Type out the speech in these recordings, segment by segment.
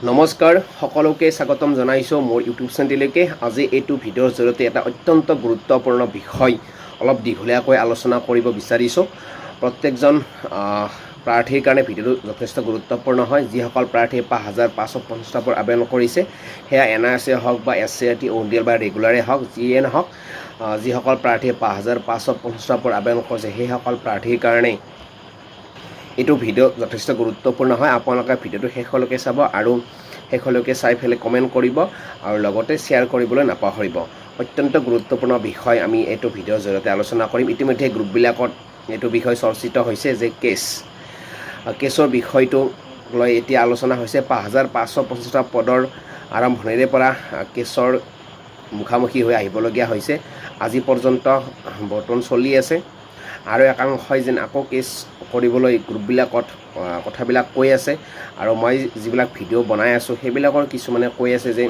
নমস্কাৰ সকলোকে স্বাগতম জনাইছো মোৰ ইউটিউব চেনেললৈকে। আজি এইটো ভিডিঅ'ৰ জৰিয়তে এটা অত্যন্ত গুৰুত্বপূৰ্ণ বিষয় অলপ দীঘলীয়াকৈ আলোচনা কৰিব বিচাৰিছোঁ। প্ৰত্যেকজন প্ৰাৰ্থীৰ কাৰণে ভিডিঅ'টো যথেষ্ট গুৰুত্বপূৰ্ণ হয়। যিসকল প্ৰাৰ্থীয়ে ৫,৫৫০ আবেদন কৰিছে, সেয়া NRC হওক বা SCRT ODL বা ৰেগুলাৰে হওক, যিয়ে নহওক, যিসকল প্ৰাৰ্থীয়ে ৫,৫৫০ আবেদন কৰিছে সেইসকল প্ৰাৰ্থীৰ কাৰণে এইটো ভিডিঅ' যথেষ্ট গুৰুত্বপূৰ্ণ হয়। আপোনালোকে ভিডিঅ'টো শেষলৈকে চাব আৰু শেষলৈকে চাই পেলাই কমেণ্ট কৰিব আৰু লগতে শ্বেয়াৰ কৰিবলৈ নাপাহৰিব। অত্যন্ত গুৰুত্বপূৰ্ণ বিষয় আমি এইটো ভিডিঅ'ৰ জৰিয়তে আলোচনা কৰিম। ইতিমধ্যে গ্ৰুপবিলাকত এইটো বিষয় চৰ্চিত হৈছে যে কেছৰ বিষয়টো লৈ এতিয়া আলোচনা হৈছে। ৫,৫৫০ পদৰ আৰম্ভণিৰে পৰা কেছৰ মুখামুখি হৈ আহিবলগীয়া হৈছে। আজি পৰ্যন্ত বৰ্তমান চলি আছে আৰু একাংশই যেন আকৌ কেছ কৰিবলৈ গ্ৰুপবিলাকত কথাবিলাক কৈ আছে আৰু মই যিবিলাক ভিডিঅ' বনাই আছোঁ সেইবিলাকৰ কিছুমানে কৈ আছে যে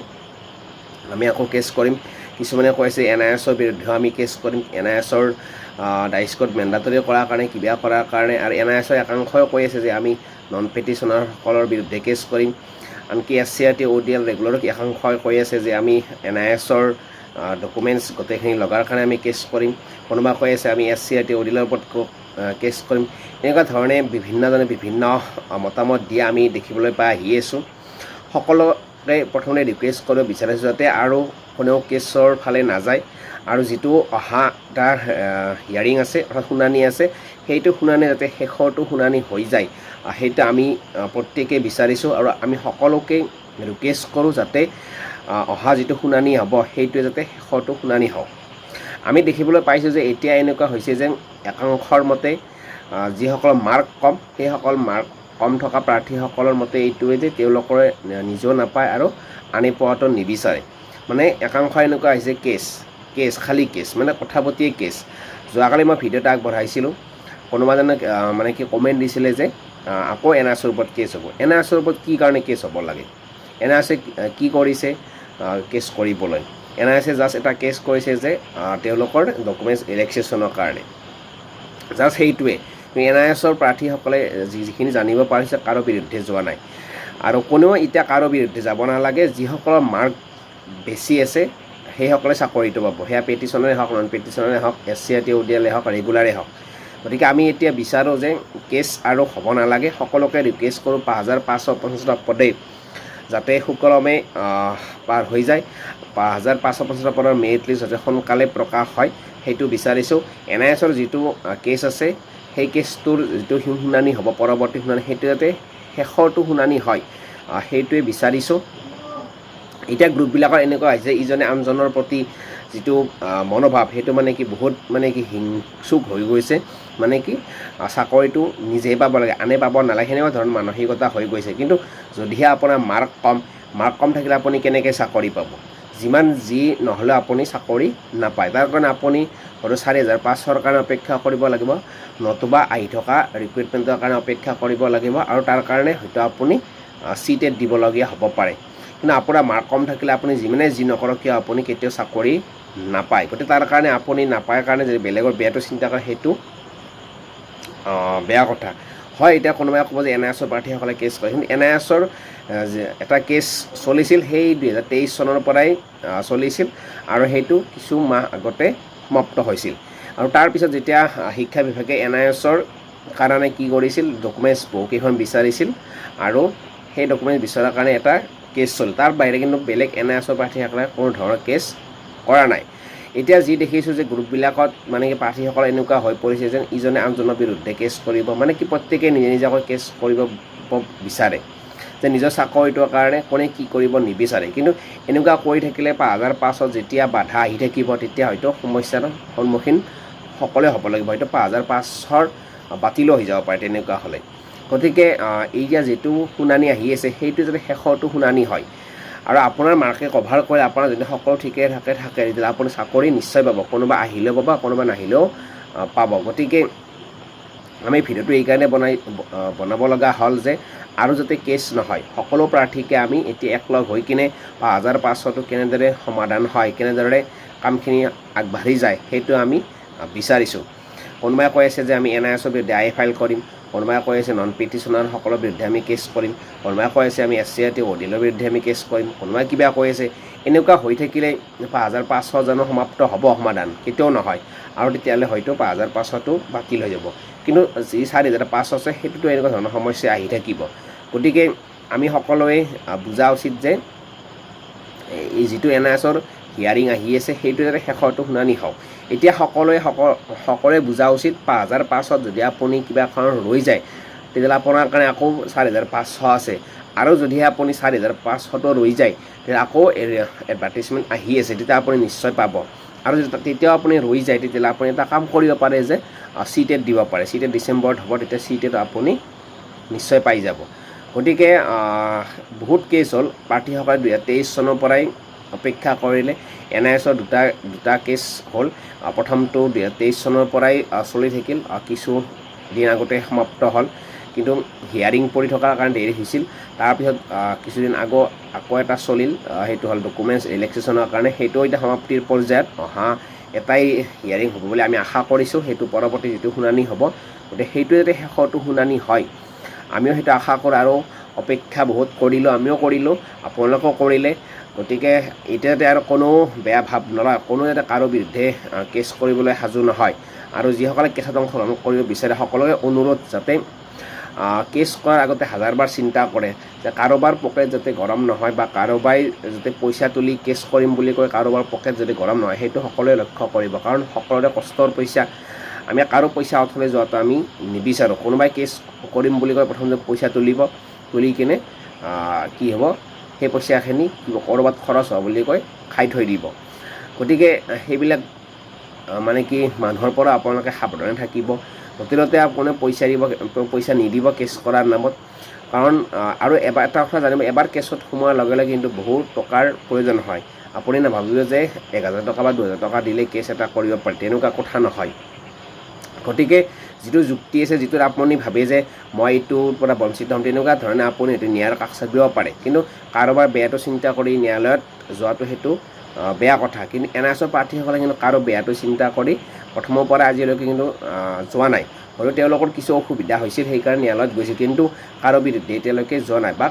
আমি আকৌ কেছ কৰিম, কিছুমানে কৈ আছে NISৰ বিৰুদ্ধেও আমি কেছ কৰিম, NISৰ ডাইস্কত মেণ্ডাটৰী কৰাৰ কাৰণে কিবা কৰাৰ কাৰণে, আৰু NISৰ একাংশই কৈ আছে যে আমি নন পেটিশ্যনাৰসকলৰ বিৰুদ্ধে কেছ কৰিম। আনকি SCRT ODL ৰেগুলাৰত একাংশই কৈ আছে যে আমি NISৰ ডকুমেণ্টছ গোটেইখিনি লগাৰ কাৰণে আমি কেছ কৰিম। কোনোবা কৈ আছে আমি SCRT ODLৰ ওপৰত কেছ কৰিম। এনেকুৱা ধৰণে বিভিন্নজনে বিভিন্ন মতামত দিয়া আমি দেখিবলৈ পাই আহি আছোঁ। সকলোৰে প্ৰথমে ৰিকুৱেষ্ট কৰিব বিচাৰিছোঁ যাতে আৰু কোনেও কেছৰ ফালে নাযায় আৰু যিটো অহা তাৰ হিয়াৰিং আছে অৰ্থাৎ শুনানি আছে, সেইটো শুনানি যাতে শেষৰটো শুনানি হৈ যায়, সেইটো আমি প্ৰত্যেকেই বিচাৰিছোঁ। আৰু আমি সকলোকে ৰিকুৱেষ্ট কৰোঁ যাতে অহা যিটো শুনানি হ'ব সেইটোৱে যাতে শেষৰটো শুনানি হওক। আমি দেখিবলৈ পাইছোঁ যে এতিয়া এনেকুৱা হৈছে যে একাংশৰ মতে যিসকলৰ মাৰ্ক কম সেইসকল মাৰ্ক কম থকা প্ৰাৰ্থীসকলৰ মতে এইটোৱে যে তেওঁলোকে নিজেও নাপায় আৰু আনি পোৱাটো নিবিচাৰে। মানে একাংশ এনেকুৱা হৈছে খালী কেছ, মানে কথা পতিয়ে কেছ। যোৱাকালি মই ভিডিঅ' এটা আগবঢ়াইছিলোঁ, কোনোবাজনে মানে কি কমেণ্ট দিছিলে যে আকৌ NRCৰ ওপৰত কেছ হ'ব। NRCৰ ওপৰত কি কাৰণে কেছ হ'ব লাগে? NRCয়ে কি কৰিছে কেছ কৰিবলৈ? NRCয়ে জাষ্ট এটা কেছ কৰিছে যে তেওঁলোকৰ ডকুমেণ্টছ ৰিলেক্সেশ্যনৰ কাৰণে, জাষ্ট সেইটোৱে। NISৰ প্ৰাৰ্থীসকলে যিখিনি জানিব পাৰিছে কাৰো বিৰুদ্ধে যোৱা নাই আৰু কোনেও এতিয়া কাৰো বিৰুদ্ধে যাব নালাগে। যিসকলৰ মাৰ্ক বেছি আছে সেইসকলে চাকৰিটো পাব, সেয়া পেটিশ্যনাৰে হওক, নন পেটিশ্যনাৰে হওক, SCRT ODL হওক, ৰেগুলাৰে হওক। গতিকে আমি এতিয়া বিচাৰোঁ যে কেছ আৰু হ'ব নালাগে। সকলোকে ৰিকুৱেষ্ট কৰোঁ ৫,৫৫০ পদে যাতে সুকলমে পাৰ হৈ যায়। ৫,৫৫০ পদৰ মেৰিট লিষ্ট যাতে সোনকালে প্ৰকাশ হয় সেইটো বিচাৰিছোঁ। NISৰ যিটো কেছ আছে সেই কেছটোৰ যিটো শুনানি হ'ব, পৰৱৰ্তী শুনানি, সেইটো যাতে শেষৰটো শুনানি হয় সেইটোৱে বিচাৰিছোঁ। এতিয়া গ্ৰুপবিলাকৰ এনেকুৱা হৈছে ইজনে আনজনৰ প্ৰতি যিটো মনোভাৱ সেইটো মানে কি বহুত মানে কি হিংসুক হৈ গৈছে। মানে কি চাকৰিটো নিজেই পাব লাগে, আনে পাব নালাগে, সেনেকুৱা ধৰণৰ মানসিকতা হৈ গৈছে। কিন্তু যদিহে আপোনাৰ মাৰ্ক কম থাকিলে আপুনি কেনেকৈ চাকৰি পাব? যিমান যি নহ'লেও আপুনি চাকৰি নাপায়। তাৰ কাৰণে আপুনি হয়তো ৪,৫০০ৰ কাৰণে অপেক্ষা কৰিব লাগিব, নতুবা আহি থকা ৰিক্ৰুইটমেণ্টৰ কাৰণে অপেক্ষা কৰিব লাগিব আৰু তাৰ কাৰণে হয়তো আপুনি CTET দিবলগীয়া হ'ব পাৰে। কিন্তু আপোনাৰ মাৰ্ক কম থাকিলে আপুনি যিমানে যি নকৰক কিয় আপুনি কেতিয়াও চাকৰি নাপায়। গতিকে তাৰ কাৰণে আপুনি নাপায় কাৰণে যদি বেলেগৰ বেয়াটো চিন্তা কৰে সেইটো বেয়া কথা হয়। এতিয়া কোনোবাই ক'ব যে NISৰ প্ৰাৰ্থীসকলে কেছ কৰে, কিন্তু NISৰ এটা কেছ চলিছিল, সেই 2023 চনৰ পৰাই চলিছিল আৰু সেইটো কিছু মাহ আগতে সমাপ্ত হৈছিল। আৰু তাৰপিছত যেতিয়া শিক্ষা বিভাগে NISৰ কাৰণে কি কৰিছিল, ডকুমেণ্টছ বহুকেইখন বিচাৰিছিল আৰু সেই ডকুমেণ্টছ বিচৰাৰ কাৰণে এটা কেছ চলিল। তাৰ বাহিৰে কিন্তু বেলেগ NISৰ প্ৰাৰ্থীসকলে কোনো ধৰণৰ কেছ কৰা নাই। এতিয়া যি দেখিছোঁ যে গ্ৰুপবিলাকত মানে কি প্ৰাৰ্থীসকল এনেকুৱা হৈ পৰিছে যেন ইজনে আনজনৰ বিৰুদ্ধে কেছ কৰিব, মানে কি প্ৰত্যেকেই নিজে নিজাকৈ কেছ কৰিব বিচাৰে যে নিজৰ চাকৰিটোৰ কাৰণে কোনে কি কৰিব নিবিচাৰে। কিন্তু এনেকুৱা কৰি থাকিলে ৫,৫০০ যেতিয়া বাধা আহি থাকিব তেতিয়া হয়তো সমস্যাৰ সন্মুখীন সকলোৱে হ'ব লাগিব, হয়তো ৫,৫০০ৰ বাতিলো হৈ যাব পাৰে তেনেকুৱা হ'লে। গতিকে এতিয়া যিটো শুনানি আহি আছে সেইটো যাতে শেষৰটো শুনানি হয় আৰু আপোনাৰ মাৰ্কে কভাৰ কৰে, আপোনাৰ যদি সকলো ঠিকে থাকে তেতিয়াহ'লে আপুনি চাকৰি নিশ্চয় পাব। কোনোবা আহিলেও পাব, কোনোবা নাহিলেও পাব। গতিকে আমি ভিডিঅ'টো এইকাৰণে বনাব লগা হ'ল যে আৰু যাতে কেছ নহয়, সকলো প্ৰাৰ্থীকে আমি এতিয়া একলগ হৈ কিনে ৫,৫০০টো কেনেদৰে সমাধান হয়, কেনেদৰে কামখিনি আগবাঢ়ি যায় সেইটো আমি বিচাৰিছোঁ। কোনোবাই কৈ আছে যে আমি NISৰ বিৰুদ্ধে ফাইল কৰিম, কোনোবাই কৈ আছে নন পিটিশ্যনাৰসকলৰ বিৰুদ্ধে আমি কেছ কৰিম, কোনোবাই কৈ আছে আমি SC/RT অডিলৰ বিৰুদ্ধে আমি কেছ কৰিম, কোনোবাই কিবা কৈ আছে। এনেকুৱা হৈ থাকিলে 5500 জানো সমাপ্ত হ'ব সমাধান? কেতিয়াও নহয়। আৰু তেতিয়াহ'লে হয়তো 5500টো বাতিল হৈ যাব। কিন্তু যি 4500 আছে সেইটোতো এনেকুৱা ধৰণৰ সমস্যা আহি থাকিব। গতিকে আমি সকলোৱে বুজা উচিত যে এই যিটো NISৰ হিয়াৰিং আহি আছে সেইটো যাতে শেষৰটো শুনানি হওক। এতিয়া সকলোৱে বুজা উচিত 5500 যদি আপুনি কিবা কাৰণত ৰৈ যায় তেতিয়াহ'লে আপোনাৰ কাৰণে আকৌ 4500 আছে। আৰু যদিহে আপুনি 4500টো ৰৈ যায় তেতিয়া আকৌ এডভাৰ্টাইজমেণ্ট আহি আছে, তেতিয়া আপুনি নিশ্চয় পাব। আৰু যদি তেতিয়াও আপুনি ৰৈ যায় তেতিয়াহ'লে আপুনি এটা কাম কৰিব পাৰে যে CTET দিব পাৰে। CTET ডিচেম্বৰত হ'ব, তেতিয়া CTET আপুনি নিশ্চয় পাই যাব। গতিকে বহুত কেছ হ'ল, প্ৰাৰ্থীসকলে 2023 চনৰ পৰাই অপেক্ষা কৰিলে। NISৰ দুটা কেছ হ'ল। প্ৰথমটো 2023 চনৰ পৰাই চলি থাকিল, কিছু দিন আগতে সমাপ্ত হ'ল, কিন্তু হিয়াৰিং পৰি থকাৰ কাৰণে দেৰি হৈছিল। তাৰপিছত কিছুদিন আকৌ এটা চলিল, সেইটো হ'ল ডকুমেণ্টছ ৰিলেক্সেশ্যনৰ কাৰণে। সেইটো এতিয়া সমাপ্তিৰ পৰ্যায়ত, অহা এটাই হিয়াৰিং হ'ব বুলি আমি আশা কৰিছোঁ। সেইটো পৰৱৰ্তী যিটো শুনানি হ'ব, গতিকে সেইটো যাতে শেষৰটো শুনানি হয় আমিও সেইটো আশা কৰোঁ। আৰু অপেক্ষা বহুত কৰিলোঁ, আমিও কৰিলোঁ, আপোনালোকেও কৰিলে। গতিকে এতিয়া যাতে আৰু কোনো বেয়া ভাৱ নলয়, কোনো যাতে কাৰো বিৰুদ্ধে কেছ কৰিবলৈ সাজু নহয়। আৰু যিসকলে কেছত অংশগ্ৰহণ কৰিব বিচাৰে সকলোকে অনুৰোধ যাতে কেছ কৰাৰ আগতে হাজাৰবাৰ চিন্তা কৰে যে কাৰোবাৰ পকেট যাতে গৰম নহয়, বা কাৰোবাই যাতে পইচা তুলি কেছ কৰিম বুলি কৈ কাৰোবাৰ পকেট যদি গৰম নহয়, সেইটো সকলোৱে লক্ষ্য কৰিব। কাৰণ সকলোৰে কষ্টৰ পইচা, আমি কাৰো পইচা অথলে যোৱাটো আমি নিবিচাৰোঁ। কোনোবাই কেছ কৰিম বুলি কৈ প্ৰথমতে পইচা তুলি কিনে কি হ'ব, সেই পইচাখিনি ক'ৰবাত খৰচ হোৱা বুলি কৈ খাই থৈ দিব। গতিকে সেইবিলাক মানে কি মানুহৰ পৰা আপোনালোকে সাৱধানে থাকিব। হোটেলতে আপুনি পইচা নিদিব কেছ কৰাৰ নামত। কাৰণ আৰু এটা কথা জানিব, এবাৰ কেছত সোমোৱাৰ লগে লগে কিন্তু বহুত টকাৰ প্ৰয়োজন হয়। আপুনি নাভাবিব যে 1000 টকা বা 2000 টকা দিলে কেছ এটা কৰিব পাৰে, তেনেকুৱা কথা নহয়। গতিকে যিটো যুক্তি আছে, যিটোত আপুনি ভাবে যে মই এইটোৰ পৰা বঞ্চিত হ'ম, তেনেকুৱা ধৰণে আপুনি সেইটো ন্যায়ৰ কাষ চাপিব পাৰে। কিন্তু কাৰোবাৰ বেয়াটো চিন্তা কৰি ন্যায়ালয়ত যোৱাটো সেইটো বেয়া কথা। কিন্তু NISৰ প্ৰাৰ্থীসকলে কিন্তু কাৰো বেয়াটো চিন্তা কৰি প্ৰথমৰ পৰা আজিলৈকে কিন্তু যোৱা নাই। হয়তো তেওঁলোকৰ কিছু অসুবিধা হৈছিল, সেইকাৰণে ন্যায়ালয়ত গৈছিল, কিন্তু কাৰো বিৰুদ্ধে এতিয়ালৈকে যোৱা নাই, বা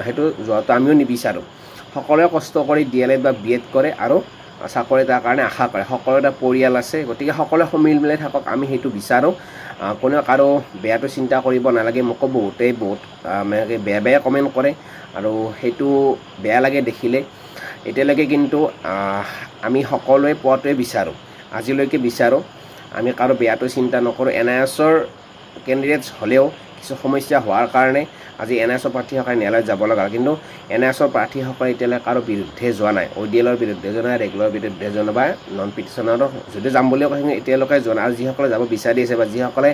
সেইটো যোৱাটো আমিও নিবিচাৰোঁ। সকলোৱে কষ্ট কৰি DLED বা BED কৰে আৰু চাকৰি এটাৰ কাৰণে আশা কৰে। সকলোৰে এটা পৰিয়াল আছে, গতিকে সকলোৱে সমিল মিলাই থাকক, আমি সেইটো বিচাৰোঁ। কোনেও কাৰো বেয়াটো চিন্তা কৰিব নালাগে। মোকো বহুতেই বহুত বেয়া কমেণ্ট কৰে, আৰু সেইটো বেয়া লাগে দেখিলে। এতিয়ালৈকে কিন্তু আমি সকলোৱে পোৱাটোৱে বিচাৰোঁ, আজিলৈকে বিচাৰোঁ। আমি কাৰো বেয়াটো চিন্তা নকৰোঁ। NISৰ কেণ্ডিডেটছ হ'লেও কিছু সমস্যা হোৱাৰ কাৰণে আজি NISৰ প্ৰাৰ্থীসকলে ন্যায়ালয়ত যাব লগা হ'ল। কিন্তু NISৰ প্ৰাৰ্থীসকলে এতিয়ালৈকে কাৰো বিৰুদ্ধে যোৱা নাই, ODLৰ বিৰুদ্ধে যোৱা নাই, ৰেগুলাৰ বিৰুদ্ধে যোৱা নাই, বা নন পিটিশ্যনাৰৰ যদি যাম বুলিও কৈছে এতিয়ালৈকে যোৱা নাই। আৰু যিসকলে যাব বিচাৰি আছে, বা যিসকলে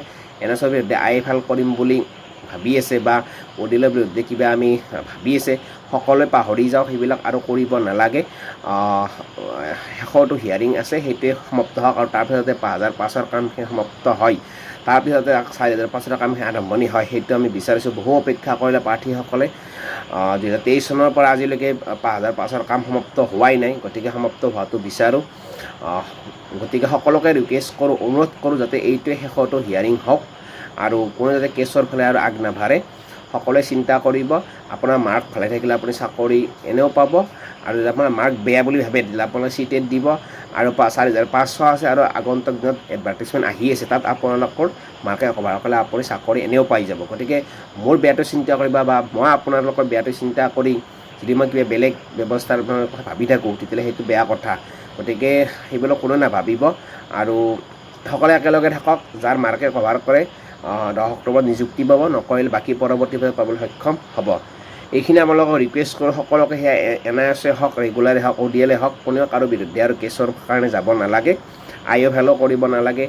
NISৰ বিৰুদ্ধে IFL কৰিম বুলি ভাবি আছে, বা ODLৰ বিৰুদ্ধে কিবা আমি ভাবি আছে, সকলোৱে পাহৰি যাওক, সেইবিলাক আৰু কৰিব নালাগে। শেষৰটো হিয়াৰিং আছে, সেইটোৱে সমাপ্ত হওক, আৰু তাৰপিছতে 5500ৰ কামখিনি সমাপ্ত হয়, তাৰপিছতে 4500ৰ কামখিনি আৰম্ভণি হয়, সেইটো আমি বিচাৰিছোঁ। বহু অপেক্ষা কৰিলে প্ৰাৰ্থীসকলে। 2023 চনৰ পৰা আজিলৈকে 5500ৰ কাম সমাপ্ত হোৱাই নাই, গতিকে সমাপ্ত হোৱাটো বিচাৰোঁ। গতিকে সকলোকে ৰিকুৱেষ্ট কৰোঁ, অনুৰোধ কৰোঁ যাতে এইটোৱে শেষৰটো হিয়াৰিং হওক, আৰু কোনো যাতে কেছৰ ফালে আৰু আগ নাভাৰে। সকলোৱে চিন্তা কৰিব, আপোনাৰ মাৰ্ক ভালে থাকিলে আপুনি চাকৰি এনেও পাব, আৰু যদি আপোনাৰ মাৰ্ক বেয়া বুলি ভাবে তেতিয়াহ'লে আপোনালোকে CTET দিব, আৰু 4500 আছে, আৰু আগন্তুক দিনত এডভাৰ্টাইজমেণ্ট আহি আছে, তাত আপোনালোকৰ মাৰ্কে কভাৰ কৰিলে আপুনি চাকৰি এনেও পাই যাব। গতিকে মোৰ বেয়াটো চিন্তা কৰিবা, বা মই আপোনালোকৰ বেয়াটো চিন্তা কৰি যদি মই কিবা বেলেগ ব্যৱস্থাৰ কথা ভাবি থাকোঁ, তেতিয়াহ'লে সেইটো বেয়া কথা। গতিকে সেইবিলাক কোনো নাভাবিব, আৰু সকলোৱে একেলগে থাকক। যাৰ মাৰ্কে কভাৰ কৰে 10 অক্টোবৰত নিযুক্তি পাব, নকৰিলে বাকী পৰৱৰ্তীভাৱে পাবলৈ সক্ষম হ'ব। এইখিনি আপোনালোকক ৰিকুৱেষ্ট কৰোঁ। সকলোকে সেয়া NIS হওক, ৰেগুলাৰে হওক, ODLে হওক, কোনেও কাৰো বিৰুদ্ধে আৰু কেছৰ কাৰণে যাব নালাগে। IFLও কৰিব নালাগে,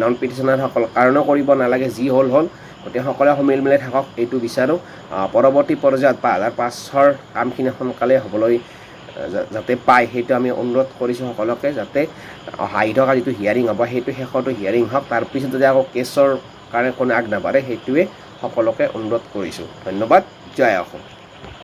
নন পিটিশ্যনাৰসকল কাৰণেও কৰিব নালাগে। যি হ'ল গতিকে সকলোৱে সমিল মিলাই থাকক, এইটো বিচাৰোঁ। পৰৱৰ্তী পৰ্যায়ত 5500ৰ কামখিনি সোনকালে হ'বলৈ যাতে পায়, সেইটো আমি অনুৰোধ কৰিছোঁ সকলোকে, যাতে আহি থকা যিটো হিয়াৰিং হ'ব, সেইটো শেষৰটো হিয়াৰিং হওক। তাৰপিছত যদি আকৌ কেছৰ কাৰণে কোনো আগ নাবাঢ়ে, সেইটোৱে সকলোকে অনুৰোধ কৰিছোঁ। ধন্যবাদ। জয় অসম।